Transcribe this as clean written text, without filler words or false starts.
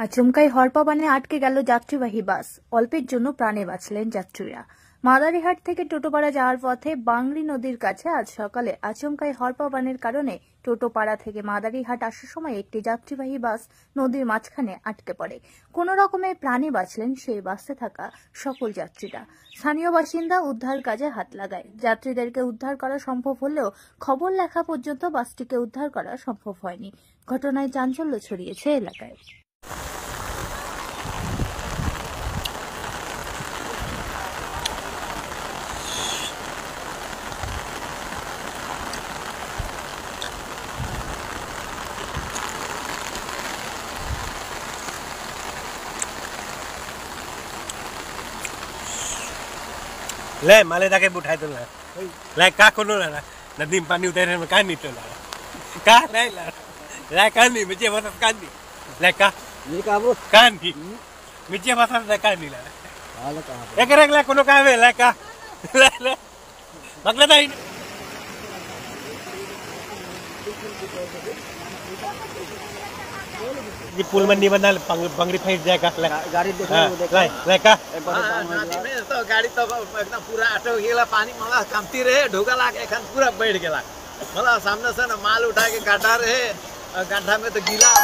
আচমকাই হরপাবানে আটকে গেল যাত্রীবাহী বাস। অল্পের জন্য প্রাণে বাঁচলেন যাত্রীরা। মাদারিহাট থেকে টোটোপাড়া যাওয়ার পথে বাংরি নদীর কাছে আজ সকালে আচমকাই হরপাবানের কারণে টোটোপাড়া থেকে মাদারিহাট আসার সময় একটি যাত্রীবাহী বাস নদীর মাঝখানে আটকে পড়ে। কোন রকমে প্রাণে বাঁচলেন সেই বাসে থাকা সকল যাত্রীরা। স্থানীয় বাসিন্দা উদ্ধার কাজে হাত লাগায়। যাত্রীদেরকে উদ্ধার করা সম্ভব হলেও খবর লেখা পর্যন্ত বাসটিকে উদ্ধার করা সম্ভব হয়নি। ঘটনায় চাঞ্চল্য ছড়িয়েছে এলাকায়। ले माले जाके उठाए तो ले का कोनो ला नदी में पानी उतारे में का नहीं तो ला का नहीं ला ला का नहीं मुझे बता का नहीं ले का ये का वो का नहीं मुझे बता का नहीं ला हाल का एक रख ले कोनो का वे ले का ले मगले दाई ये पुल मंडी बना बंगरी फेंक जाएगा गाड़ी देखो ले का तो गाड़ी तो एकदम पूरा अटक गेला पानी मला कमती रहे ढोका लाग एखन पूरा बैठ गेला मला सामने से ना माल उठा के गड्ढा रहे गड्ढा में तो गीला